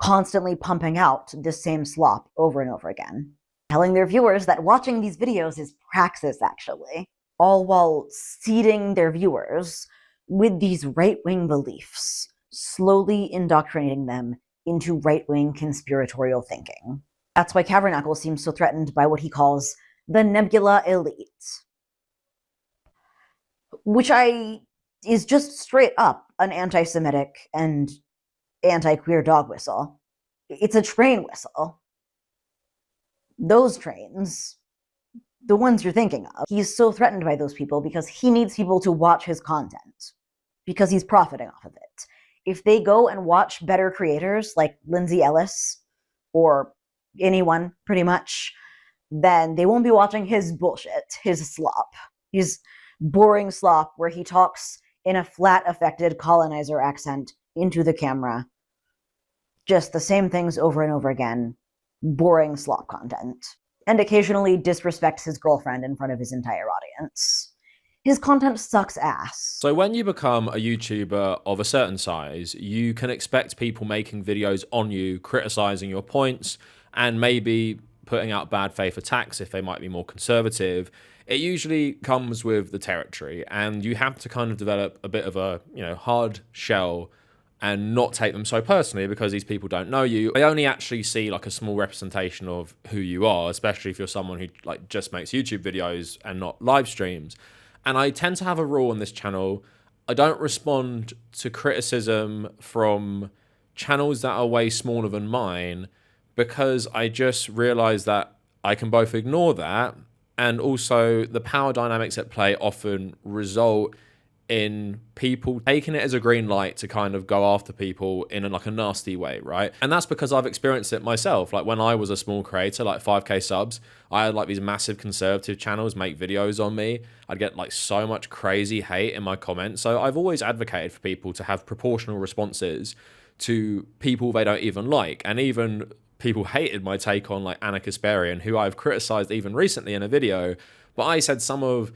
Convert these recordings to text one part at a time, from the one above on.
constantly pumping out this same slop over and over again, telling their viewers that watching these videos is praxis, actually, all while seeding their viewers with these right-wing beliefs, slowly indoctrinating them into right-wing conspiratorial thinking. That's why Kavernacle seems so threatened by what he calls the nebula elite, which is just straight up an anti-Semitic and anti-queer dog whistle. It's a train whistle. Those trains, the ones you're thinking of, he's so threatened by those people because he needs people to watch his content, because he's profiting off of it. If they go and watch better creators like Lindsay Ellis, or anyone pretty much, then they won't be watching his bullshit, his slop, his boring slop where he talks in a flat, affected colonizer accent into the camera. Just the same things over and over again. Boring slop content. And occasionally disrespects his girlfriend in front of his entire audience. His content sucks ass. So when you become a YouTuber of a certain size, you can expect people making videos on you, criticizing your points, and maybe putting out bad faith attacks if they might be more conservative. It usually comes with the territory, and you have to kind of develop a bit of a, hard shell and not take them so personally, because these people don't know you. They only actually see like a small representation of who you are, especially if you're someone who like just makes YouTube videos and not live streams. And I tend to have a rule on this channel. I don't respond to criticism from channels that are way smaller than mine, because I just realize that I can both ignore that, and also the power dynamics at play often result in people taking it as a green light to kind of go after people in a nasty way, right? And that's because I've experienced it myself. Like when I was a small creator, like 5K subs, I had like these massive conservative channels make videos on me. I'd get like so much crazy hate in my comments. So I've always advocated for people to have proportional responses to people they don't even like. And even people hated my take on like Anna Kasparian, who I've criticized even recently in a video, but I said some of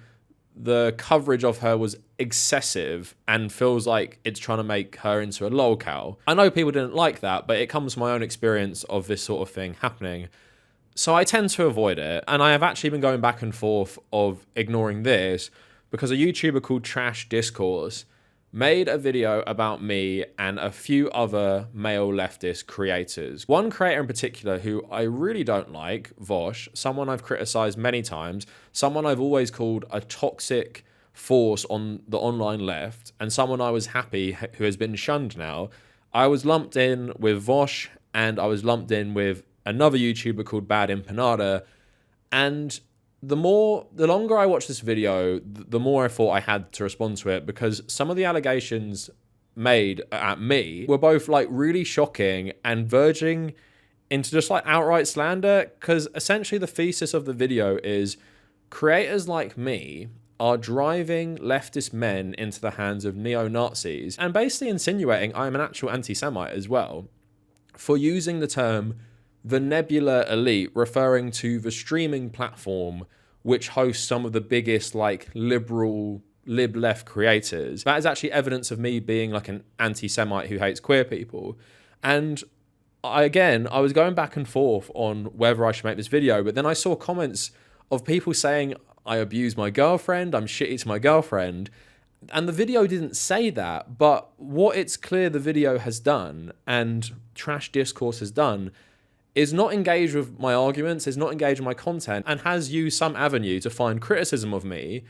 the coverage of her was excessive and feels like it's trying to make her into a lolcow. I know people didn't like that, but it comes from my own experience of this sort of thing happening. So I tend to avoid it. And I have actually been going back and forth of ignoring this because a YouTuber called Trash Discourse made a video about me and a few other male leftist creators. One creator in particular who I really don't like, Vosh, someone I've criticized many times, someone I've always called a toxic force on the online left, and someone I was happy who has been shunned now. I was lumped in with Vosh, and I was lumped in with another YouTuber called Bad Empanada, and the longer I watched this video, the more I thought I had to respond to it, because some of the allegations made at me were both like really shocking and verging into just like outright slander, because essentially the thesis of the video is creators like me are driving leftist men into the hands of neo-Nazis and basically insinuating I'm an actual anti-Semite as well for using the term the Nebula Elite, referring to the streaming platform which hosts some of the biggest like liberal lib-left creators. That is actually evidence of me being like an anti-Semite who hates queer people. And I was going back and forth on whether I should make this video, but then I saw comments of people saying I abuse my girlfriend, I'm shitty to my girlfriend, and the video didn't say that. But what it's clear the video has done, and Trash Discourse has done, is not engaged with my arguments, is not engaged with my content, and has used some avenue to find criticism of me,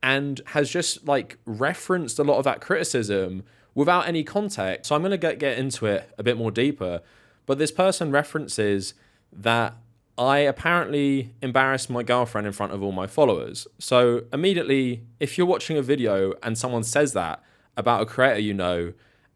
and has just like referenced a lot of that criticism without any context. So I'm going to get into it a bit more deeper. But this person references that I apparently embarrassed my girlfriend in front of all my followers. So immediately, if you're watching a video and someone says that about a creator you know,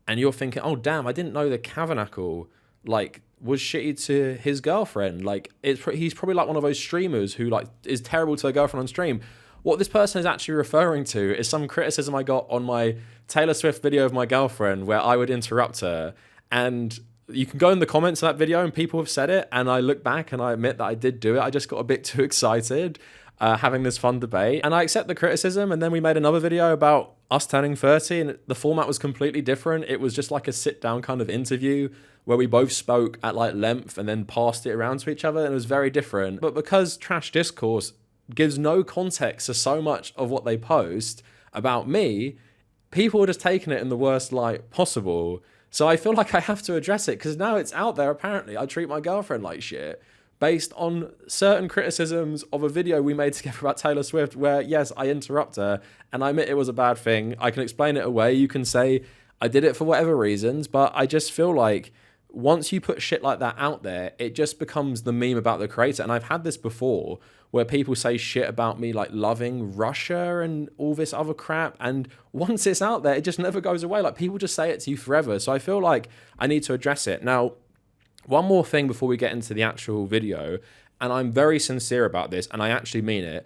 and you're thinking, oh damn, I didn't know that Kavernacle like was shitty to his girlfriend. Like he's probably like one of those streamers who like is terrible to her girlfriend on stream. What this person is actually referring to is some criticism I got on my Taylor Swift video of my girlfriend where I would interrupt her. And you can go in the comments of that video and people have said it. And I look back and I admit that I did do it. I just got a bit too excited having this fun debate. And I accept the criticism. And then we made another video about us turning 30 and the format was completely different. It was just like a sit down kind of interview where we both spoke at like length and then passed it around to each other, and it was very different. But because trash discourse gives no context to so much of what they post about me, people are just taking it in the worst light possible. So I feel like I have to address it, because now it's out there. Apparently I treat my girlfriend like shit based on certain criticisms of a video we made together about Taylor Swift, where yes, I interrupt her and I admit it was a bad thing. I can explain it away. You can say I did it for whatever reasons, but I just feel like once you put shit like that out there, it just becomes the meme about the creator. And I've had this before where people say shit about me like loving Russia and all this other crap, and once it's out there, it just never goes away. Like, people just say it to you forever. So I feel like I need to address it. Now, one more thing before we get into the actual video, and I'm very sincere about this, and I actually mean it.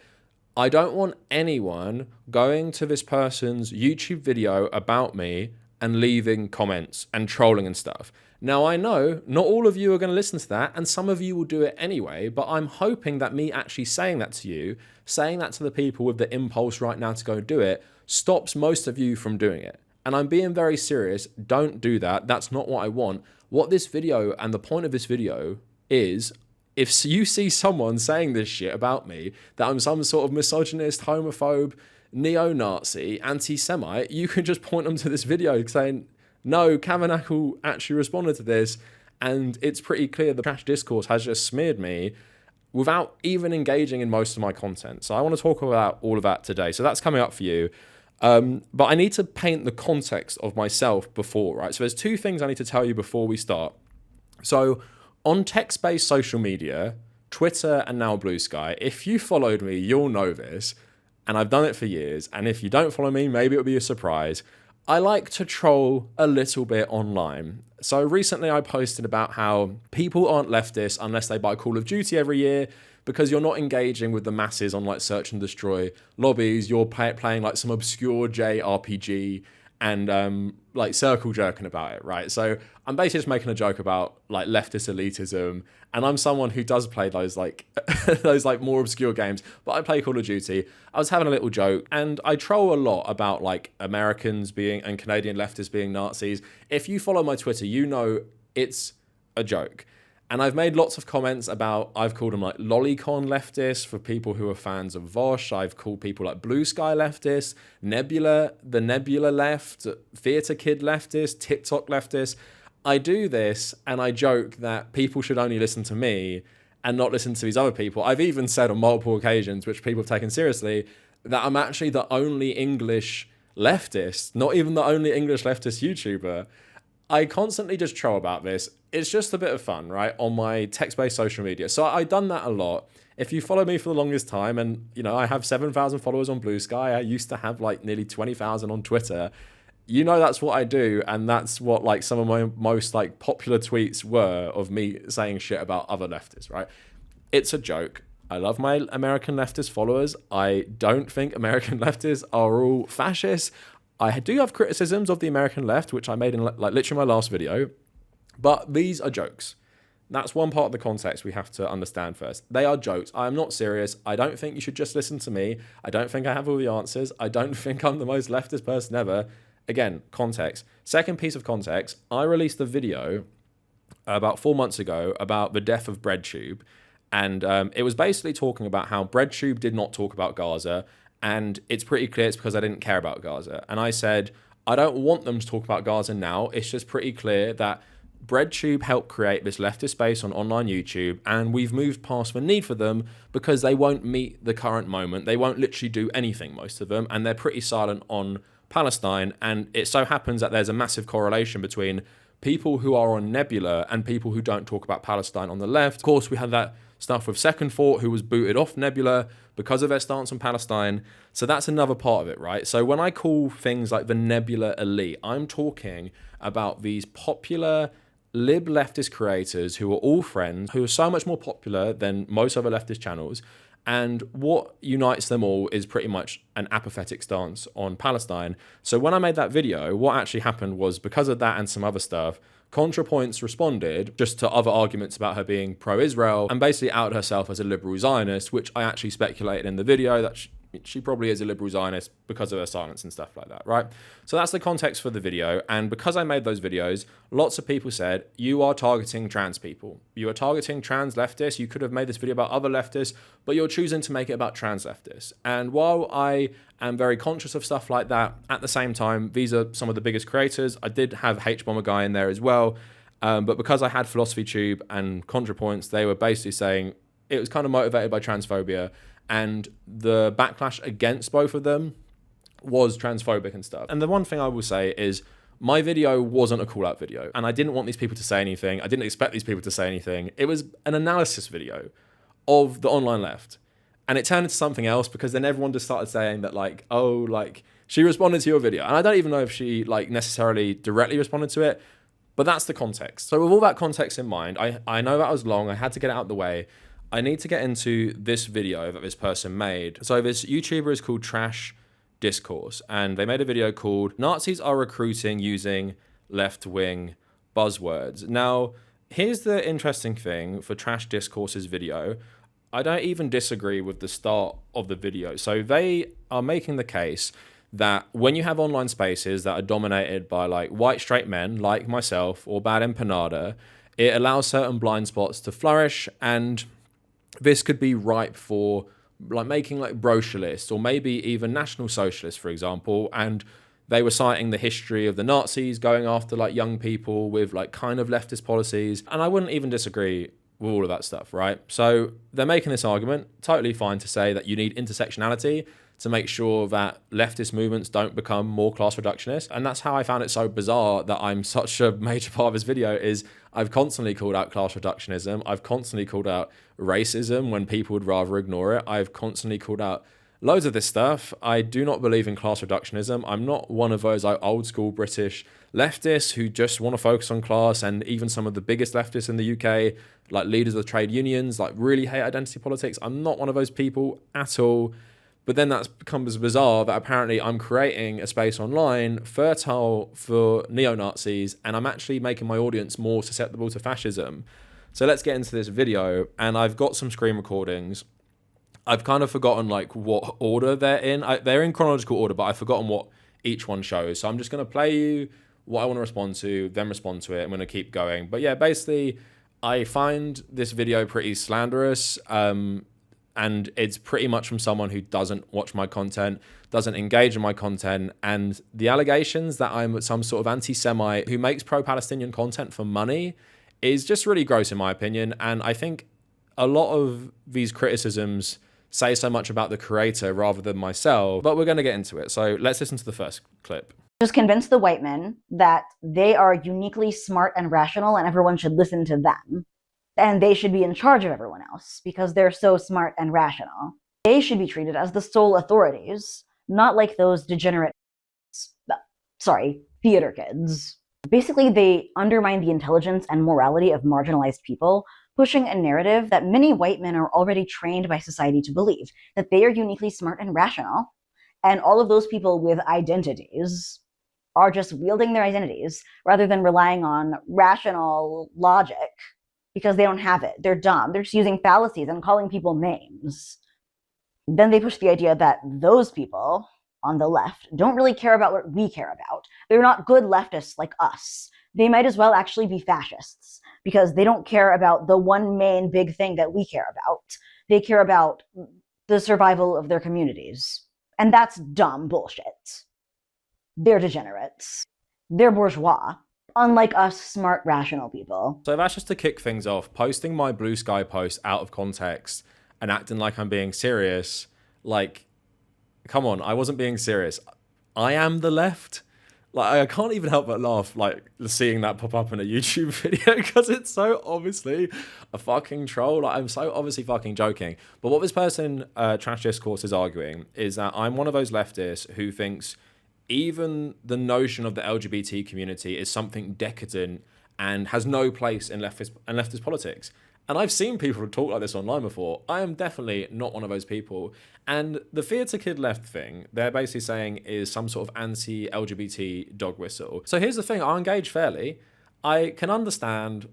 I don't want anyone going to this person's YouTube video about me and leaving comments and trolling and stuff. Now, I know not all of you are going to listen to that, and some of you will do it anyway, but I'm hoping that me actually saying that to you, saying that to the people with the impulse right now to go do it, stops most of you from doing it. And I'm being very serious. Don't do that. That's not what I want. What this video and the point of this video is, if you see someone saying this shit about me, that I'm some sort of misogynist, homophobe, neo-Nazi, anti-Semite, you can just point them to this video saying, no, Kavernacle actually responded to this, and it's pretty clear the trash discourse has just smeared me without even engaging in most of my content. So I want to talk about all of that today. So that's coming up for you. But I need to paint the context of myself before, right? So there's two things I need to tell you before we start. So on text-based social media, Twitter and now Blue Sky, if you followed me, you'll know this, and I've done it for years. And if you don't follow me, maybe it'll be a surprise. I like to troll a little bit online. So recently I posted about how people aren't leftists unless they buy Call of Duty every year, because you're not engaging with the masses on like search and destroy lobbies. You're playing like some obscure JRPG and like circle jerking about it, right? So I'm basically just making a joke about like leftist elitism, and I'm someone who does play those like those like more obscure games, but I play Call of Duty. I was having a little joke, and I troll a lot about like Americans being and Canadian leftists being Nazis. If you follow my Twitter, you know it's a joke. And I've made lots of comments about, I've called them like lolicon leftists for people who are fans of Vosh. I've called people like Blue Sky leftists, Nebula, the Nebula left, Theatre Kid leftists, TikTok leftists. I do this and I joke that people should only listen to me and not listen to these other people. I've even said on multiple occasions, which people have taken seriously, that I'm actually the only English leftist, not even the only English leftist YouTuber. I constantly just troll about this. It's just a bit of fun, right? On my text-based social media. So I've done that a lot. If you follow me for the longest time, and you know, I have 7,000 followers on Blue Sky. I used to have like nearly 20,000 on Twitter. You know, that's what I do. And that's what like some of my most like popular tweets were, of me saying shit about other leftists, right? It's a joke. I love my American leftist followers. I don't think American leftists are all fascists. I do have criticisms of the American left, which I made in like literally my last video, but these are jokes. That's one part of the context we have to understand first. They are jokes. I am not serious. I don't think you should just listen to me. I don't think I have all the answers. I don't think I'm the most leftist person ever. Again, context. Second piece of context, I released a video about 4 months ago about the death of BreadTube, and it was basically talking about how BreadTube did not talk about Gaza. And it's pretty clear it's because I didn't care about Gaza. And I said, I don't want them to talk about Gaza now. It's just pretty clear that BreadTube helped create this leftist space on online YouTube, and we've moved past the need for them because they won't meet the current moment. They won't literally do anything, most of them, and they're pretty silent on Palestine. And it so happens that there's a massive correlation between people who are on Nebula and people who don't talk about Palestine on the left. Of course, we had that stuff with Second Thought, who was booted off Nebula because of their stance on Palestine. So that's another part of it, right? So when I call things like the Nebula elite, I'm talking about these popular lib leftist creators who are all friends, who are so much more popular than most other leftist channels. And what unites them all is pretty much an apathetic stance on Palestine. So when I made that video, what actually happened was, because of that and some other stuff, ContraPoints responded just to other arguments about her being pro-Israel and basically outed herself as a liberal Zionist, which I actually speculated in the video that she probably is a liberal Zionist because of her silence and stuff like that, right? So that's the context for the video. And because I made those videos, lots of people said, you are targeting trans people. You are targeting trans leftists. You could have made this video about other leftists, but you're choosing to make it about trans leftists. And while I am very conscious of stuff like that, at the same time, these are some of the biggest creators. I did have H-Bomber Guy in there as well. But because I had Philosophy Tube and ContraPoints, they were basically saying it was kind of motivated by transphobia. And the backlash against both of them was transphobic and stuff. And the one thing I will say is my video wasn't a call-out video. And I didn't want these people to say anything. I didn't expect these people to say anything. It was an analysis video of the online left. And it turned into something else because then everyone just started saying that like, oh, like she responded to your video. And I don't even know if she like necessarily directly responded to it, but that's the context. So with all that context in mind, I know that was long. I had to get it out of the way. I need to get into this video that this person made. So this YouTuber is called Trash Discourse, and they made a video called Nazis Are Recruiting Using Left-Wing Buzzwords. Now, here's the interesting thing for Trash Discourse's video. I don't even disagree with the start of the video. So they are making the case that when you have online spaces that are dominated by like white straight men like myself or Bad Empanada, it allows certain blind spots to flourish, and this could be ripe for like making like brochure lists or maybe even National Socialists, for example. And they were citing the history of the Nazis going after like young people with like kind of leftist policies. And I wouldn't even disagree with all of that stuff, right? So they're making this argument, totally fine to say that you need intersectionality to make sure that leftist movements don't become more class reductionist. And that's how I found it so bizarre that I'm such a major part of this video is I've constantly called out class reductionism. I've constantly called out racism when people would rather ignore it. I've constantly called out loads of this stuff. I do not believe in class reductionism. I'm not one of those like old school British leftists who just want to focus on class, and even some of the biggest leftists in the UK, like leaders of trade unions, like really hate identity politics. I'm not one of those people at all. But then that becomes bizarre that apparently I'm creating a space online fertile for neo-Nazis, and I'm actually making my audience more susceptible to fascism. So let's get into this video, and I've got some screen recordings. I've kind of forgotten like what order they're in. They're in chronological order, but I've forgotten what each one shows. So I'm just going to play you what I want to respond to, then respond to it. I'm going to keep going. But yeah, basically, I find this video pretty slanderous. And it's pretty much from someone who doesn't watch my content, doesn't engage in my content. And the allegations that I'm some sort of anti-Semite who makes pro-Palestinian content for money is just really gross in my opinion. And I think a lot of these criticisms say so much about the creator rather than myself, but we're going to get into it. So let's listen to the first clip. Just convince the white men that they are uniquely smart and rational and everyone should listen to them. And they should be in charge of everyone else because they're so smart and rational. They should be treated as the sole authorities, not like those degenerate, theater kids. Basically, they undermine the intelligence and morality of marginalized people, pushing a narrative that many white men are already trained by society to believe, that they are uniquely smart and rational. And all of those people with identities are just wielding their identities rather than relying on rational logic. Because they don't have it. They're dumb. They're just using fallacies and calling people names. Then they push the idea that those people on the left don't really care about what we care about. They're not good leftists like us. They might as well actually be fascists because they don't care about the one main big thing that we care about. They care about the survival of their communities. And that's dumb bullshit. They're degenerates. They're bourgeois. Unlike us smart, rational people. So that's just to kick things off. Posting my Blue Sky post out of context and acting like I'm being serious. Like, come on, I wasn't being serious. I am the left. Like, I can't even help but laugh, like, seeing that pop up in a YouTube video because it's so obviously a fucking troll. Like, I'm so obviously fucking joking. But what this person, Trash Discourse, is arguing is that I'm one of those leftists who thinks even the notion of the LGBT community is something decadent and has no place in leftist politics. And I've seen people talk like this online before. I am definitely not one of those people. And the theatre kid left thing, they're basically saying is some sort of anti-LGBT dog whistle. So here's the thing, I engage fairly. I can understand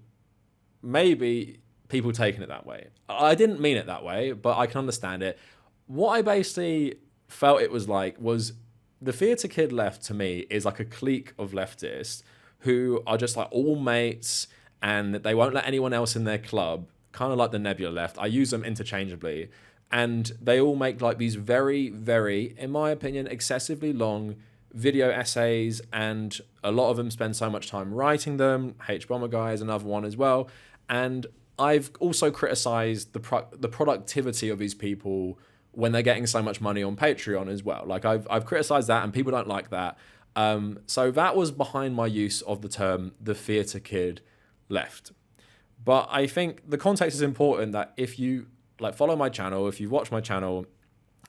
maybe people taking it that way. I didn't mean it that way, but I can understand it. What I basically felt it was like was the theatre kid left to me is like a clique of leftists who are just like all mates and they won't let anyone else in their club, kind of like the Nebula left. I use them interchangeably. And they all make like these very, very, in my opinion, excessively long video essays, and a lot of them spend so much time writing them. H-Bomber Guy is another one as well. And I've also criticized the productivity of these people when they're getting so much money on Patreon as well. Like I've criticized that, and people don't like that. So that was behind my use of the term the theatre kid left. But I think the context is important, that if you like follow my channel, if you watch my channel,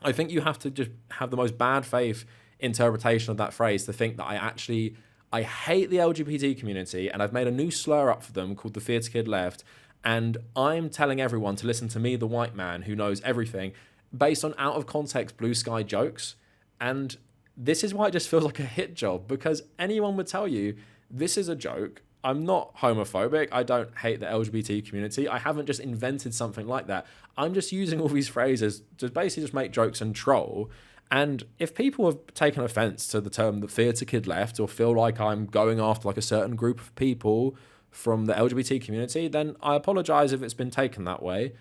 I think you have to just have the most bad faith interpretation of that phrase to think that I hate the LGBT community and I've made a new slur up for them called the theatre kid left, and I'm telling everyone to listen to me, the white man who knows everything, based on out of context blue sky jokes. And this is why it just feels like a hit job, because anyone would tell you this is a joke. I'm not homophobic. I don't hate the LGBT community. I haven't just invented something like that. I'm just using all these phrases to basically just make jokes and troll. And if people have taken offense to the term the theatre kid left, or feel like I'm going after like a certain group of people from the LGBT community, then I apologize if it's been taken that way.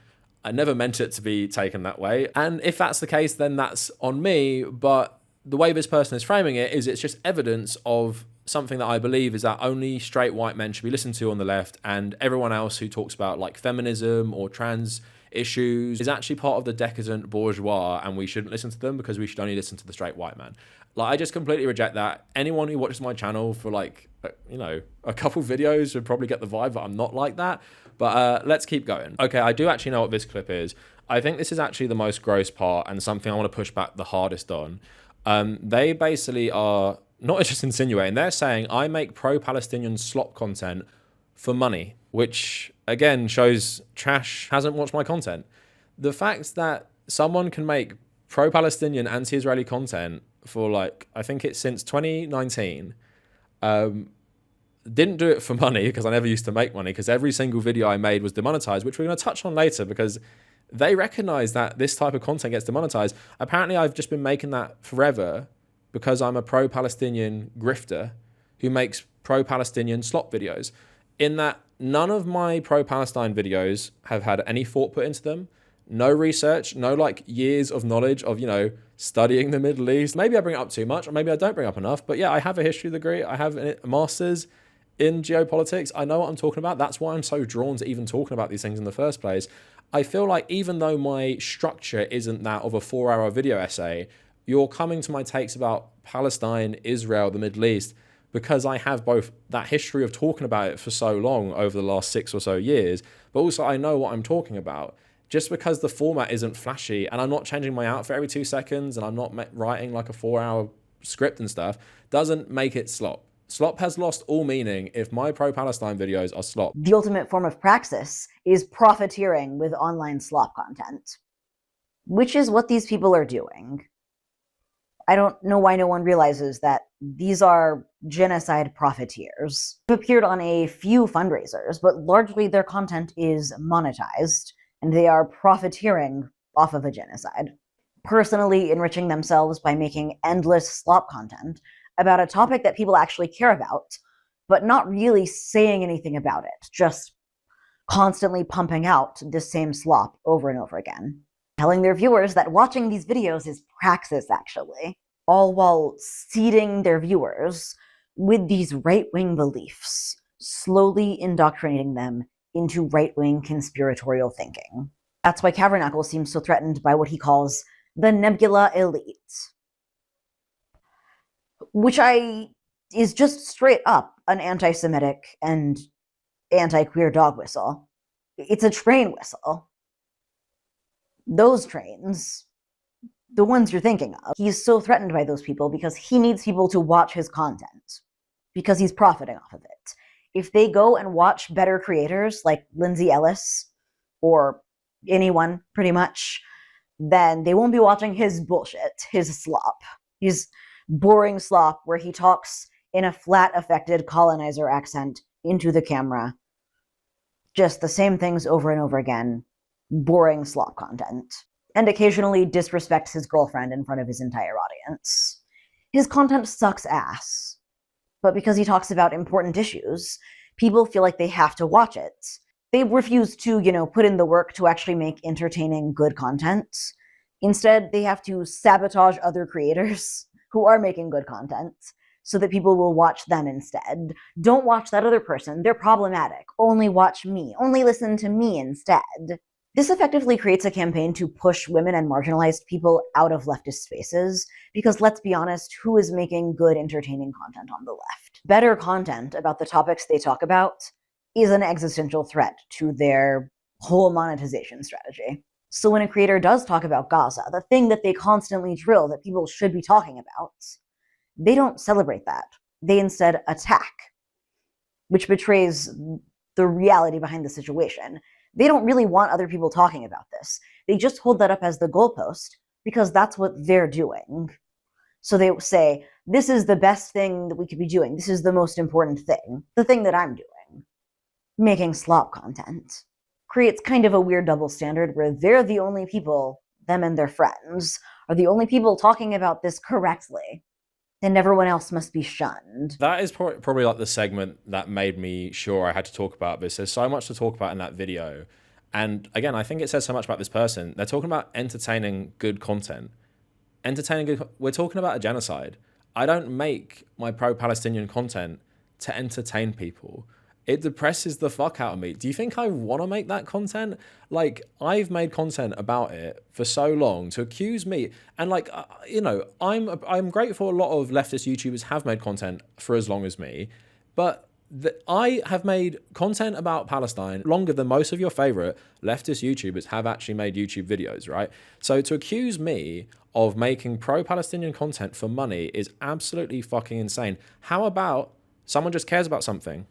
I never meant it to be taken that way. And if that's the case, then that's on me. But the way this person is framing it is it's just evidence of something that I believe is that only straight white men should be listened to on the left, and everyone else who talks about like feminism or trans issues is actually part of the decadent bourgeois, and we shouldn't listen to them because we should only listen to the straight white man. Like, I just completely reject that. Anyone who watches my channel for like, you know, a couple videos would probably get the vibe that I'm not like that. But let's keep going. Okay, I do actually know what this clip is. I think this is actually the most gross part and something I want to push back the hardest on. They basically are not just insinuating, they're saying I make pro-Palestinian slop content for money, which again shows Trash hasn't watched my content. The fact that someone can make pro-Palestinian, anti-Israeli content for like, I think it's since 2019, didn't do it for money, because I never used to make money, because every single video I made was demonetized, which we're going to touch on later, because they recognize that this type of content gets demonetized. Apparently I've just been making that forever because I'm a pro-Palestinian grifter who makes pro-Palestinian slop videos, in that none of my pro-Palestine videos have had any thought put into them. No research, no like years of knowledge of, you know, studying the Middle East. Maybe I bring it up too much, or maybe I don't bring up enough. But yeah, I have a history degree. I have a master's in geopolitics. I know what I'm talking about. That's why I'm so drawn to even talking about these things in the first place. I feel like even though my structure isn't that of a 4-hour video essay, you're coming to my takes about Palestine, Israel, the Middle East, because I have both that history of talking about it for so long over the last 6 or so years, but also I know what I'm talking about. Just because the format isn't flashy and I'm not changing my outfit every 2 seconds and I'm not writing like a 4-hour script and stuff, doesn't make it slop. Slop has lost all meaning if my pro-Palestine videos are slop. The ultimate form of praxis is profiteering with online slop content, which is what these people are doing. I don't know why no one realizes that these are genocide profiteers. They've appeared on a few fundraisers, but largely their content is monetized, and they are profiteering off of a genocide, personally enriching themselves by making endless slop content about a topic that people actually care about, but not really saying anything about it, just constantly pumping out the same slop over and over again, telling their viewers that watching these videos is praxis, actually, all while seeding their viewers with these right-wing beliefs, slowly indoctrinating them into right-wing conspiratorial thinking. That's why Kavernacle seems so threatened by what he calls the Nebula elite, which is just straight up an anti-Semitic and anti-queer dog whistle. It's a train whistle. Those trains, the ones you're thinking of. He's so threatened by those people because he needs people to watch his content, because he's profiting off of it. If they go and watch better creators like Lindsay Ellis, or anyone pretty much, then they won't be watching his bullshit, his slop. His boring slop where he talks in a flat, affected colonizer accent into the camera. Just the same things over and over again. Boring slop content. and occasionally disrespects his girlfriend in front of his entire audience. His content sucks ass, but because he talks about important issues, people feel like they have to watch it. They refuse to, put in the work to actually make entertaining, good content. Instead, they have to sabotage other creators who are making good content so that people will watch them instead. Don't watch that other person. They're problematic. Only watch me. Only listen to me instead. This effectively creates a campaign to push women and marginalized people out of leftist spaces, because let's be honest, who is making good, entertaining content on the left? Better content about the topics they talk about is an existential threat to their whole monetization strategy. So when a creator does talk about Gaza, the thing that they constantly drill that people should be talking about, they don't celebrate that. They instead attack, which betrays the reality behind the situation. They don't really want other people talking about this. They just hold that up as the goalpost because that's what they're doing. So they say, this is the best thing that we could be doing. This is the most important thing. The thing that I'm doing. Making slop content. Creates kind of a weird double standard where they're the only people, them and their friends, are the only people talking about this correctly. And everyone else must be shunned. That is probably like the segment that made me sure I had to talk about this. There's so much to talk about in that video. And again, I think it says so much about this person. They're talking about entertaining good content. We're talking about a genocide. I don't make my pro-Palestinian content to entertain people. It depresses the fuck out of me. Do you think I want to make that content? Like, I've made content about it for so long to accuse me. And like, I'm grateful a lot of leftist YouTubers have made content for as long as me. But I have made content about Palestine longer than most of your favorite leftist YouTubers have actually made YouTube videos, right? So to accuse me of making pro-Palestinian content for money is absolutely fucking insane. How about someone just cares about something?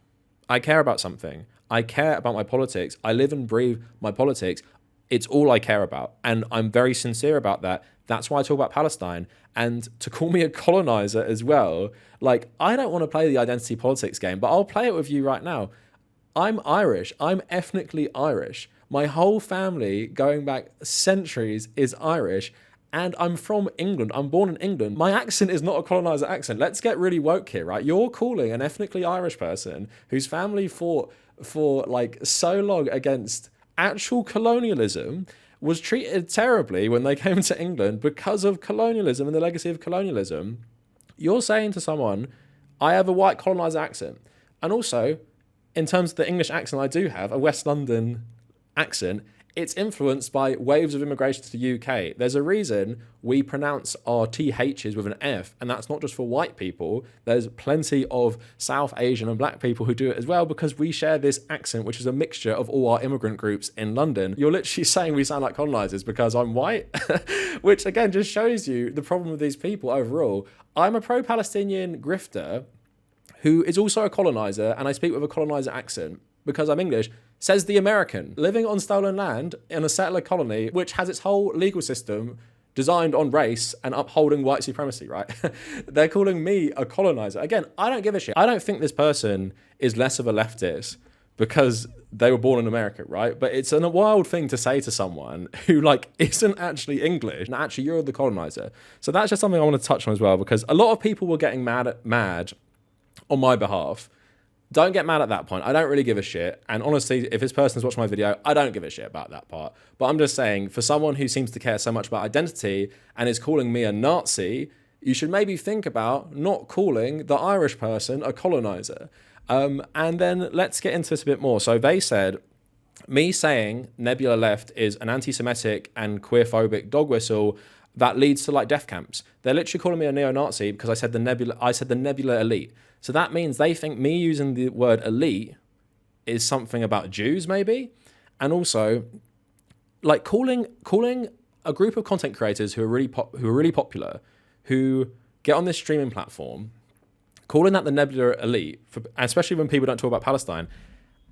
I care about something. I care about my politics. I live and breathe my politics. It's all I care about. And I'm very sincere about that. That's why I talk about Palestine. And to call me a colonizer as well, like, I don't want to play the identity politics game, but I'll play it with you right now. I'm Irish. I'm ethnically Irish. My whole family, going back centuries, is Irish. And I'm from England. I'm born in England. My accent is not a colonizer accent. Let's get really woke here, right? You're calling an ethnically Irish person whose family fought for like so long against actual colonialism, was treated terribly when they came to England because of colonialism and the legacy of colonialism. You're saying to someone, I have a white colonizer accent. And also, in terms of the English accent I do have, a West London accent, it's influenced by waves of immigration to the UK. There's a reason we pronounce our THs with an F, and that's not just for white people. There's plenty of South Asian and black people who do it as well, because we share this accent, which is a mixture of all our immigrant groups in London. You're literally saying we sound like colonizers because I'm white, which again just shows you the problem with these people overall. I'm a pro-Palestinian grifter who is also a colonizer, and I speak with a colonizer accent because I'm English. Says the American, living on stolen land in a settler colony, which has its whole legal system designed on race and upholding white supremacy, right? They're calling me a colonizer. Again, I don't give a shit. I don't think this person is less of a leftist because they were born in America, right? But it's a wild thing to say to someone who like isn't actually English, and actually you're the colonizer. So that's just something I want to touch on as well, because a lot of people were getting mad on my behalf. Don't get mad at that point. I don't really give a shit. And honestly, if this person's watched my video, I don't give a shit about that part. But I'm just saying, for someone who seems to care so much about identity and is calling me a Nazi, you should maybe think about not calling the Irish person a colonizer. And then let's get into this a bit more. So they said, me saying Nebula Left is an anti-Semitic and queerphobic dog whistle that leads to like death camps. They're literally calling me a neo-Nazi because I said the Nebula elite. So that means they think me using the word elite is something about Jews, maybe. And also, like calling a group of content creators who are really popular, who get on this streaming platform, calling that the Nebula elite, especially when people don't talk about Palestine.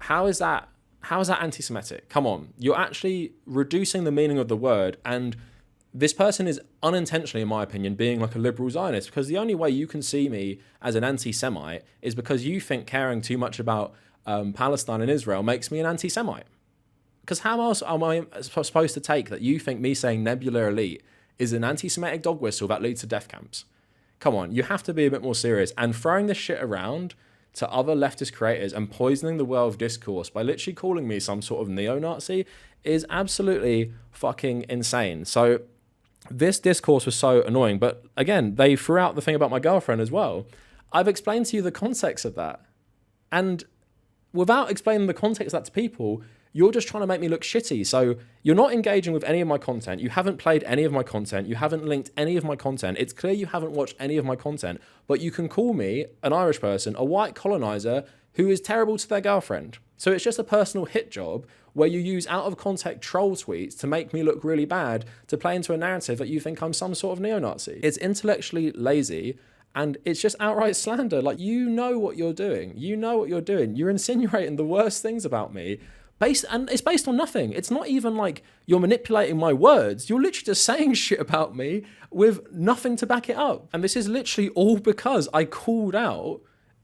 How is that anti-Semitic? Come on, you're actually reducing the meaning of the word. And this person is unintentionally, in my opinion, being like a liberal Zionist, because the only way you can see me as an anti-Semite is because you think caring too much about Palestine and Israel makes me an anti-Semite. Because how else am I supposed to take that you think me saying Nebula Elite is an anti-Semitic dog whistle that leads to death camps? Come on, you have to be a bit more serious. And throwing this shit around to other leftist creators and poisoning the well of discourse by literally calling me some sort of neo-Nazi is absolutely fucking insane. So this discourse was so annoying. But again, they threw out the thing about my girlfriend as well. I've explained to you the context of that. And without explaining the context of that to people, you're just trying to make me look shitty. So you're not engaging with any of my content. You haven't played any of my content. You haven't linked any of my content. It's clear you haven't watched any of my content, but you can call me, an Irish person, a white colonizer who is terrible to their girlfriend. So it's just a personal hit job where you use out of context troll tweets to make me look really bad, to play into a narrative that you think I'm some sort of neo-Nazi. It's intellectually lazy. And it's just outright slander. Like, you know what you're doing. You know what you're doing. You're insinuating the worst things about me. And it's based on nothing. It's not even like you're manipulating my words. You're literally just saying shit about me with nothing to back it up. And this is literally all because I called out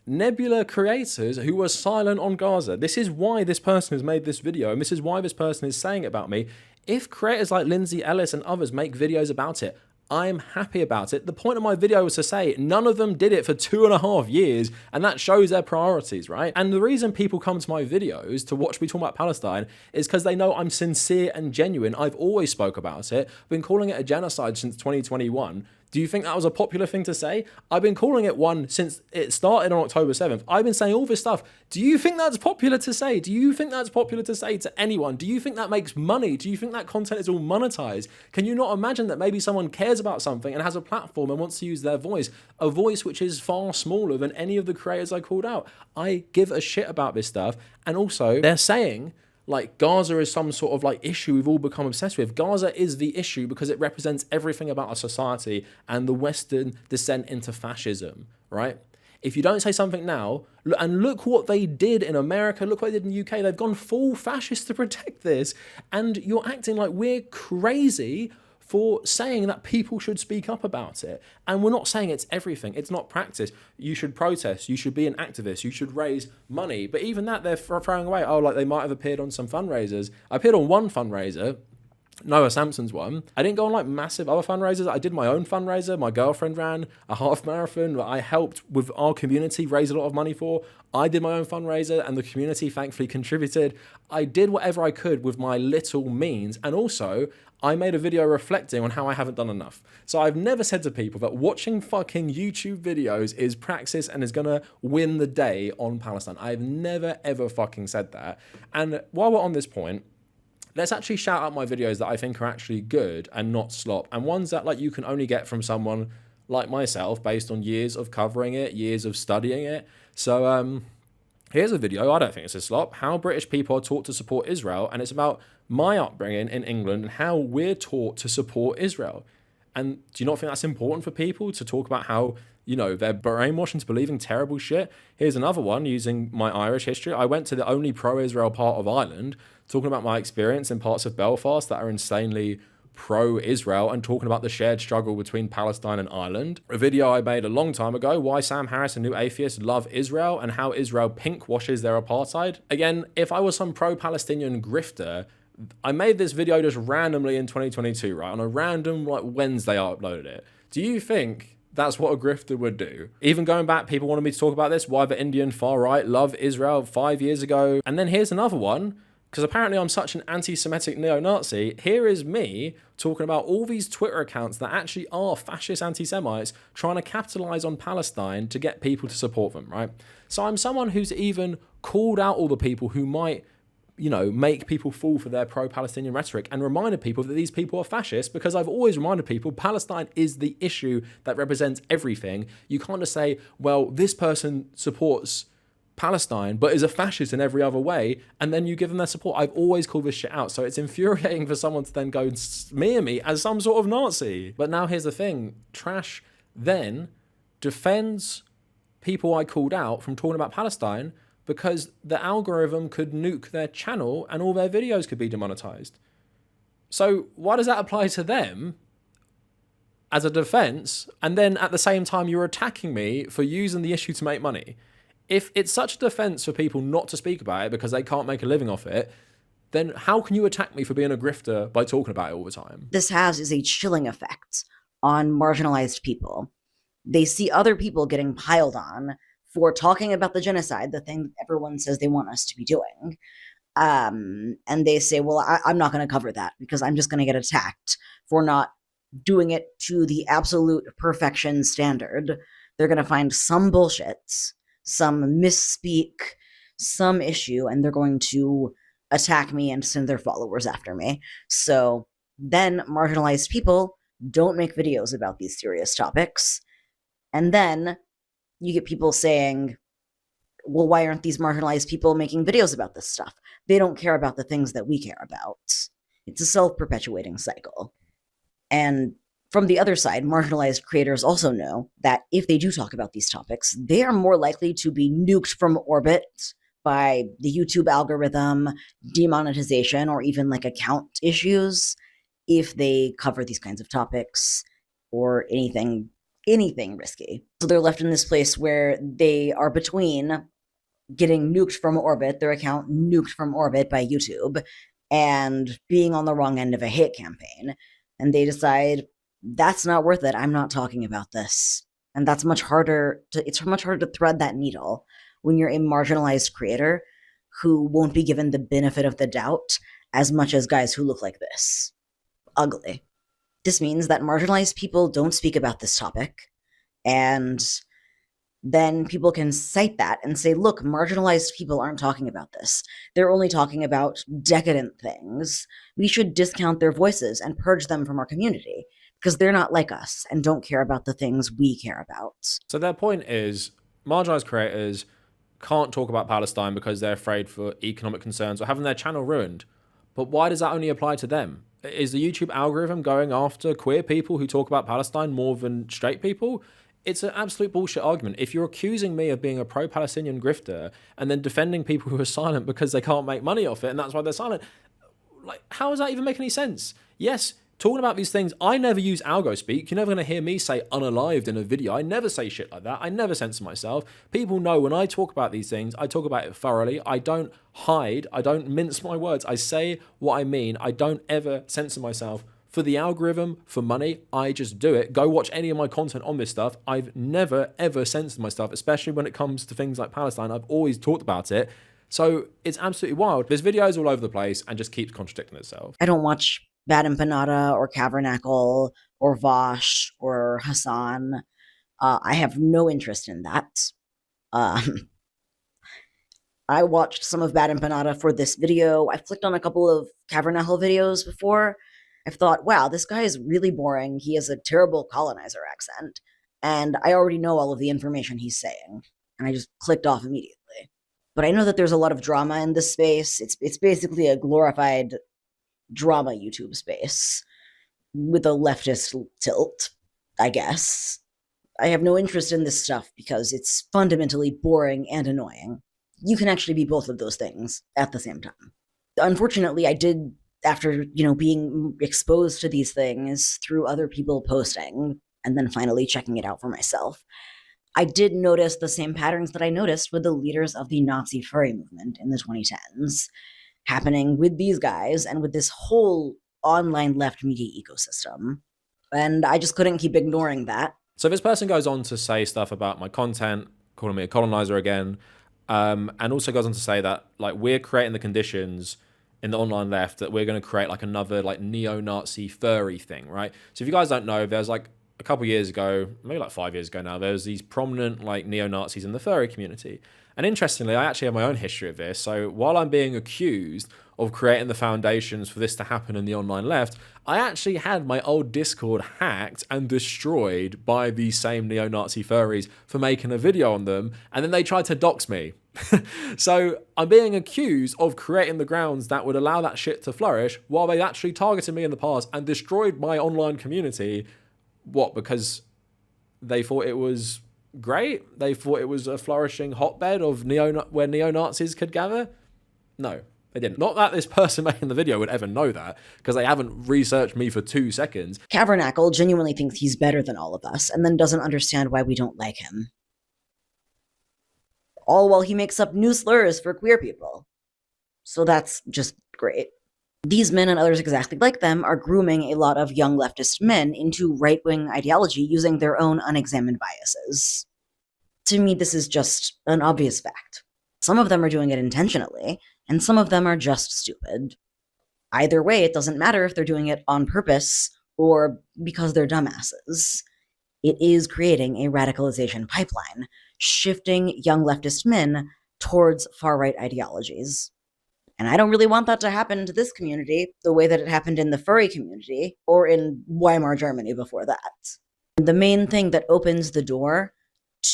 Nebula creators who were silent on Gaza. This is why this person has made this video, and this is why this person is saying it about me. If creators like Lindsay Ellis and others make videos about it, I'm happy about it. The point of my video was to say none of them did it for 2.5 years, and that shows their priorities, right? And the reason people come to my videos to watch me talk about Palestine is because they know I'm sincere and genuine. I've always spoke about it. I've been calling it a genocide since 2021. Do you think that was a popular thing to say? I've been calling it one since it started on October 7th. I've been saying all this stuff. Do you think that's popular to say? Do you think that's popular to say to anyone? Do you think that makes money? Do you think that content is all monetized? Can you not imagine that maybe someone cares about something and has a platform and wants to use their voice, a voice which is far smaller than any of the creators I called out? I give a shit about this stuff. And also, they're saying like Gaza is some sort of like issue we've all become obsessed with. Gaza is the issue because it represents everything about our society and the Western descent into fascism, right? If you don't say something now, and look what they did in America, look what they did in the UK, they've gone full fascist to protect this, and you're acting like we're crazy for saying that people should speak up about it. And we're not saying it's everything. It's not practice. You should protest. You should be an activist. You should raise money. But even that, they're throwing away. Oh, like they might have appeared on some fundraisers. I appeared on one fundraiser, Noah Sampson's one. I didn't go on like massive other fundraisers. I did my own fundraiser. My girlfriend ran a half marathon that I helped with our community raise a lot of money for. I did my own fundraiser and the community thankfully contributed. I did whatever I could with my little means. And also, I made a video reflecting on how I haven't done enough. So I've never said to people that watching fucking YouTube videos is praxis and is gonna win the day on Palestine. I've never ever fucking said that. And while we're on this point, let's actually shout out my videos that I think are actually good and not slop, and ones that like you can only get from someone like myself based on years of covering it, years of studying it. So here's a video, I don't think it's a slop, how British people are taught to support Israel, and it's about my upbringing in England and how we're taught to support Israel. And do you not think that's important for people to talk about how, you know, they're brainwashed into believing terrible shit? Here's another one using my Irish history. I went to the only pro-Israel part of Ireland, talking about my experience in parts of Belfast that are insanely pro-Israel and talking about the shared struggle between Palestine and Ireland. A video I made a long time ago, why Sam Harris and New Atheists love Israel and how Israel pink washes their apartheid. Again, if I was some pro-Palestinian grifter, I made this video just randomly in 2022, right? On a random like Wednesday I uploaded it. Do you think that's what a grifter would do? Even going back, people wanted me to talk about this, why the Indian far right love Israel 5 years ago. And then here's another one, because apparently I'm such an anti-Semitic neo-Nazi. Here is me talking about all these Twitter accounts that actually are fascist anti-Semites trying to capitalize on Palestine to get people to support them, right? So I'm someone who's even called out all the people who might, you know, make people fall for their pro-Palestinian rhetoric and reminded people that these people are fascists, because I've always reminded people Palestine is the issue that represents everything. You can't just say, well, this person supports Palestine but is a fascist in every other way, and then you give them their support. I've always called this shit out. So it's infuriating for someone to then go and smear me as some sort of Nazi. But now here's the thing. Trash then defends people I called out from talking about Palestine because the algorithm could nuke their channel and all their videos could be demonetized. So why does that apply to them as a defense, and then at the same time you're attacking me for using the issue to make money? If it's such a defense for people not to speak about it because they can't make a living off it, then how can you attack me for being a grifter by talking about it all the time? This has is a chilling effect on marginalized people. They see other people getting piled on for talking about the genocide, the thing that everyone says they want us to be doing. And they say, well, I'm not going to cover that because I'm just going to get attacked for not doing it to the absolute perfection standard. They're going to find some bullshit, some misspeak, some issue, and they're going to attack me and send their followers after me. So then marginalized people don't make videos about these serious topics. And then you get people saying, well, why aren't these marginalized people making videos about this stuff? They don't care about the things that we care about. It's a self-perpetuating cycle. And from the other side, marginalized creators also know that if they do talk about these topics, they are more likely to be nuked from orbit by the YouTube algorithm, demonetization, or even like account issues if they cover these kinds of topics or anything risky. So they're left in this place where they are between getting nuked from orbit, their account nuked from orbit by YouTube, and being on the wrong end of a hate campaign. And they decide, that's not worth it. I'm not talking about this. And that's much harder it's much harder to thread that needle when you're a marginalized creator who won't be given the benefit of the doubt as much as guys who look like this. Ugly. This means that marginalized people don't speak about this topic, and then people can cite that and say, look, marginalized people aren't talking about this. They're only talking about decadent things. We should discount their voices and purge them from our community because they're not like us and don't care about the things we care about. So their point is marginalized creators can't talk about Palestine because they're afraid for economic concerns or having their channel ruined. But why does that only apply to them? Is the YouTube algorithm going after queer people who talk about Palestine more than straight people? It's an absolute bullshit argument. If you're accusing me of being a pro-Palestinian grifter and then defending people who are silent because they can't make money off it and that's why they're silent, like, how does that even make any sense? Yes, talking about these things, I never use algo speak. You're never going to hear me say unalived in a video. I never say shit like that. I never censor myself. People know when I talk about these things, I talk about it thoroughly. I don't hide. I don't mince my words. I say what I mean. I don't ever censor myself. For the algorithm, for money, I just do it. Go watch any of my content on this stuff. I've never, ever censored my stuff, especially when it comes to things like Palestine. I've always talked about it. So it's absolutely wild. There's videos all over the place and just keeps contradicting itself. I don't watch Bad Empanada or Kavernacle or Vosh or Hassan. I have no interest in that. I watched some of Bad Empanada for this video. I've clicked on a couple of Kavernacle videos before. I've thought, wow, this guy is really boring. He has a terrible colonizer accent. And I already know all of the information he's saying. And I just clicked off immediately. But I know that there's a lot of drama in this space. It's basically a glorified drama YouTube space with a leftist tilt, I guess. I have no interest in this stuff because it's fundamentally boring and annoying. You can actually be both of those things at the same time. Unfortunately, I did, after, being exposed to these things through other people posting and then finally checking it out for myself, I did notice the same patterns that I noticed with the leaders of the Nazi furry movement in the 2010s happening with these guys and with this whole online left media ecosystem. And I just couldn't keep ignoring that. So this person goes on to say stuff about my content, calling me a colonizer again, and also goes on to say that we're creating the conditions in the online left that we're going to create another neo-Nazi furry thing, right? So if you guys don't know, there's a couple years ago, maybe 5 years ago now, there was these prominent neo-Nazis in the furry community. And interestingly, I actually have my own history of this. So while I'm being accused of creating the foundations for this to happen in the online left, I actually had my old Discord hacked and destroyed by these same neo-Nazi furries for making a video on them, and then they tried to dox me. So I'm being accused of creating the grounds that would allow that shit to flourish while they actually targeted me in the past and destroyed my online community. What, because they thought it was great? They thought it was a flourishing hotbed of where neo-Nazis could gather? No, they didn't. Not that this person making the video would ever know that, because they haven't researched me for 2 seconds. Kavernacle genuinely thinks he's better than all of us, and then doesn't understand why we don't like him. All while he makes up new slurs for queer people. So that's just great. These men and others exactly like them are grooming a lot of young leftist men into right-wing ideology using their own unexamined biases. To me, this is just an obvious fact. Some of them are doing it intentionally, and some of them are just stupid. Either way, it doesn't matter if they're doing it on purpose or because they're dumbasses. It is creating a radicalization pipeline, shifting young leftist men towards far-right ideologies. And I don't really want that to happen to this community the way that it happened in the furry community or in Weimar Germany before that. The main thing that opens the door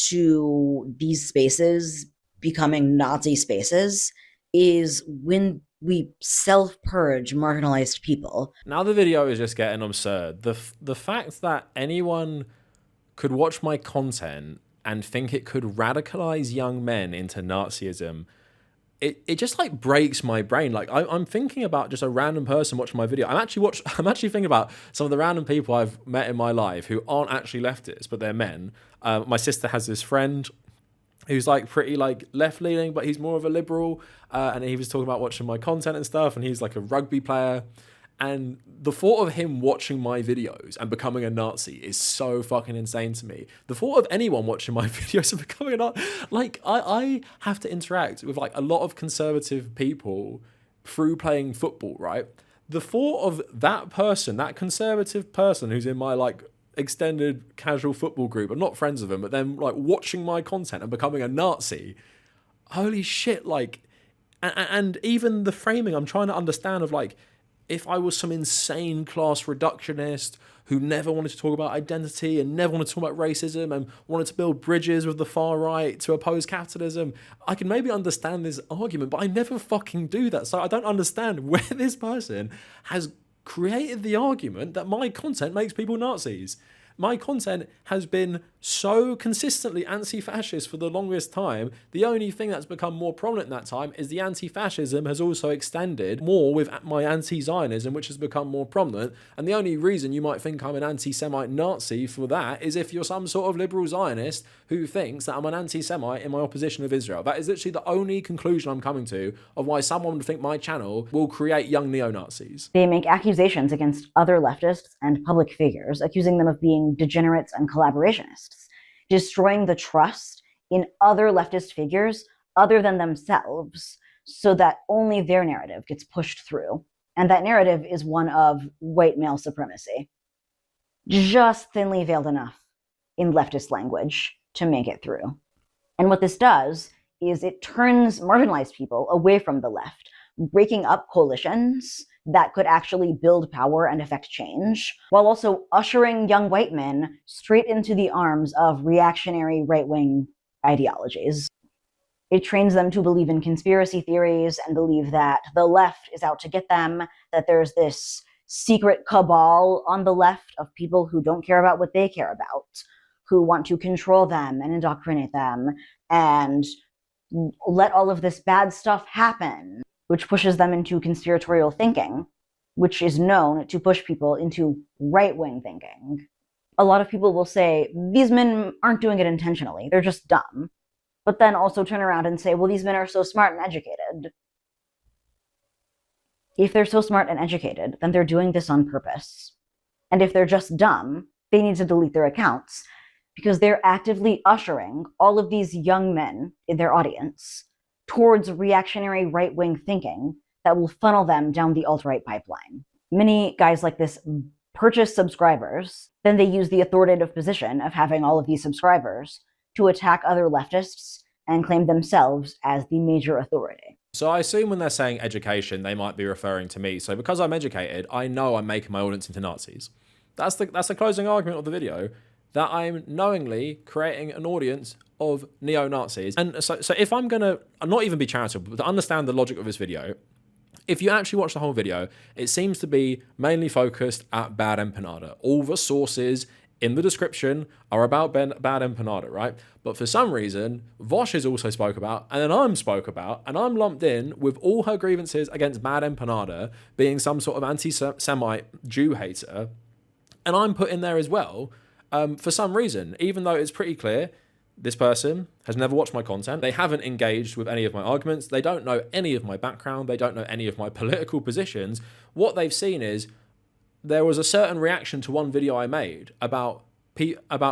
to these spaces becoming Nazi spaces is when we self-purge marginalized people. Now the video is just getting absurd. The fact that anyone could watch my content and think it could radicalize young men into Nazism, it just like breaks my brain. Like I'm thinking about just a random person watching my video. I'm actually thinking about some of the random people I've met in my life who aren't actually leftists, but they're men. My sister has this friend who's like pretty like left leaning, but he's more of a liberal. And he was talking about watching my content and stuff, and he's like a rugby player. And the thought of him watching my videos and becoming a Nazi is so fucking insane to me. The thought of anyone watching my videos and becoming a Nazi, like I have to interact with like a lot of conservative people through playing football, right? The thought of that person, that conservative person who's in my like extended casual football group, I'm not friends with them, but then like watching my content and becoming a Nazi, holy shit, like, and even the framing I'm trying to understand of like, if I was some insane class reductionist who never wanted to talk about identity and never wanted to talk about racism and wanted to build bridges with the far right to oppose capitalism, I can maybe understand this argument, but I never fucking do that. So I don't understand where this person has created the argument that my content makes people Nazis. My content has been so consistently anti-fascist for the longest time. The only thing that's become more prominent in that time is the anti-fascism has also extended more with my anti-Zionism, which has become more prominent. And the only reason you might think I'm an anti-Semite Nazi for that is if you're some sort of liberal Zionist who thinks that I'm an anti-Semite in my opposition of Israel. That is literally the only conclusion I'm coming to of why someone would think my channel will create young neo-Nazis. They make accusations against other leftists and public figures, accusing them of being degenerates and collaborationists, destroying the trust in other leftist figures other than themselves so that only their narrative gets pushed through. And that narrative is one of white male supremacy, just thinly veiled enough in leftist language to make it through. And what this does is it turns marginalized people away from the left, breaking up coalitions that could actually build power and affect change, while also ushering young white men straight into the arms of reactionary right-wing ideologies. It trains them to believe in conspiracy theories and believe that the left is out to get them, that there's this secret cabal on the left of people who don't care about what they care about, who want to control them and indoctrinate them and let all of this bad stuff happen, which pushes them into conspiratorial thinking, which is known to push people into right-wing thinking. A lot of people will say, these men aren't doing it intentionally, they're just dumb. But then also turn around and say, well, these men are so smart and educated. If they're so smart and educated, then they're doing this on purpose. And if they're just dumb, they need to delete their accounts, because they're actively ushering all of these young men in their audience towards reactionary right-wing thinking that will funnel them down the alt-right pipeline. Many guys like this purchase subscribers, then they use the authoritative position of having all of these subscribers to attack other leftists and claim themselves as the major authority. So I assume when they're saying education, they might be referring to me. So because I'm educated, I know I'm making my audience into Nazis. That's the closing argument of the video, that I'm knowingly creating an audience of neo-Nazis. And so if I'm going to not even be charitable, but to understand the logic of this video, if you actually watch the whole video, it seems to be mainly focused at bad empanada. All the sources in the description are about bad empanada, right? But for some reason, Vosh is also spoke about, and then I'm spoke about, and I'm lumped in with all her grievances against bad empanada being some sort of anti-Semite Jew hater, and I'm put in there as well for some reason, even though it's pretty clear This person has never watched my content. They haven't engaged with any of my arguments. They don't know any of my background. They don't know any of my political positions. What they've seen is there was a certain reaction to one video I made about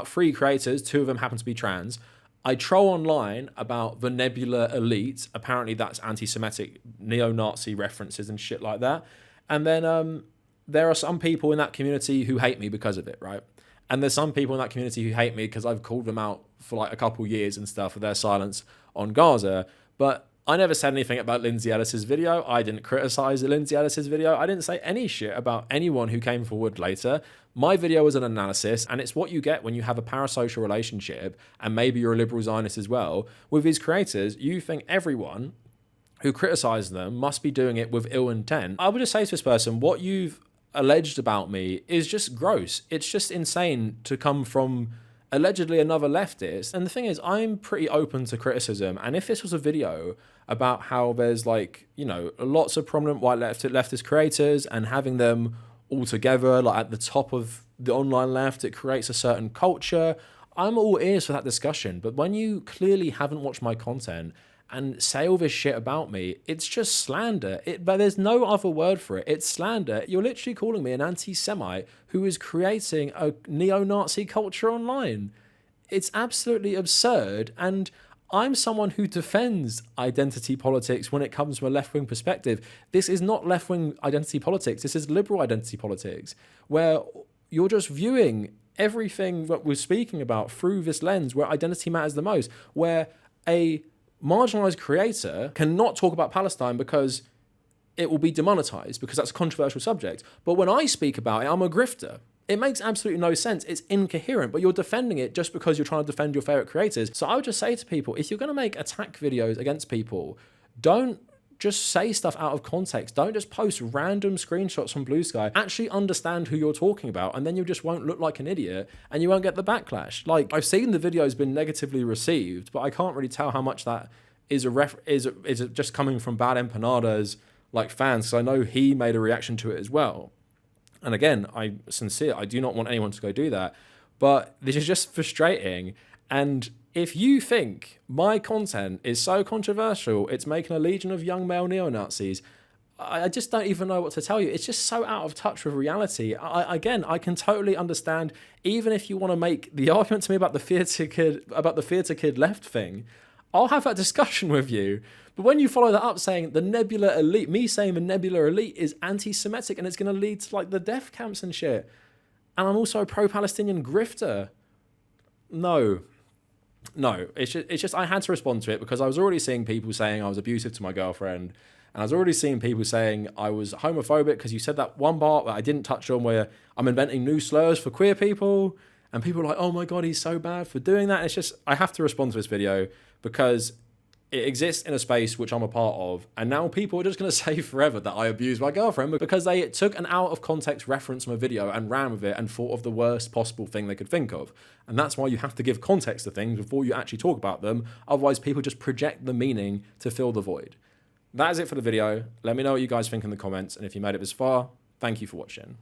three creators. Two of them happen to be trans. I troll online about the Nebula Elite. Apparently that's anti-Semitic neo-Nazi references and shit like that. And then there are some people in that community who hate me because of it, right? And there's some people in that community who hate me because I've called them out for like a couple years and stuff for their silence on Gaza. But I never said anything about Lindsay Ellis's video. I didn't criticize Lindsay Ellis's video. I didn't say any shit about anyone who came forward later. My video was an analysis, and it's what you get when you have a parasocial relationship, and maybe you're a liberal Zionist as well, with these creators. You think everyone who criticizes them must be doing it with ill intent. I would just say to this person, what you've alleged about me is just gross. It's just insane to come from allegedly another leftist. And the thing is, I'm pretty open to criticism. And if this was a video about how there's like, you know, lots of prominent white leftist creators and having them all together, like at the top of the online left, it creates a certain culture, I'm all ears for that discussion. But when you clearly haven't watched my content and say all this shit about me, it's just slander. But there's no other word for it. It's slander. You're literally calling me an anti-Semite who is creating a neo-Nazi culture online. It's absolutely absurd. And I'm someone who defends identity politics when it comes from a left-wing perspective. This is not left-wing identity politics. This is liberal identity politics, where you're just viewing everything that we're speaking about through this lens where identity matters the most, where a marginalized creator cannot talk about Palestine because it will be demonetized because that's a controversial subject. But when I speak about it, I'm a grifter. It makes absolutely no sense. It's incoherent, but you're defending it just because you're trying to defend your favorite creators. So I would just say to people, if you're going to make attack videos against people, don't just say stuff out of context. Don't just post random screenshots from Blue Sky. Actually understand who you're talking about, and then you just won't look like an idiot and you won't get the backlash. Like, I've seen the videos been negatively received, but I can't really tell how much that is just coming from Bad Empanada's like fans, because I know he made a reaction to it as well. And again, I'm sincere. I do not want anyone to go do that, but this is just frustrating. And if you think my content is so controversial, it's making a legion of young male neo-Nazis, I just don't even know what to tell you. It's just so out of touch with reality. I can totally understand, even if you want to make the argument to me about the theatre kid left thing, I'll have that discussion with you. But when you follow that up saying the Nebula Elite, me saying the Nebula Elite is anti-Semitic and it's going to lead to like the death camps and shit, and I'm also a pro-Palestinian grifter. No, it's just I had to respond to it because I was already seeing people saying I was abusive to my girlfriend, and I was already seeing people saying I was homophobic because you said that one part that I didn't touch on where I'm inventing new slurs for queer people, and people are like, oh my God, he's so bad for doing that. And it's just, I have to respond to this video because it exists in a space which I'm a part of, and now people are just going to say forever that I abused my girlfriend because they took an out of context reference from a video and ran with it and thought of the worst possible thing they could think of. And that's why you have to give context to things before you actually talk about them. Otherwise, people just project the meaning to fill the void. That is it for the video. Let me know what you guys think in the comments, and if you made it this far, thank you for watching.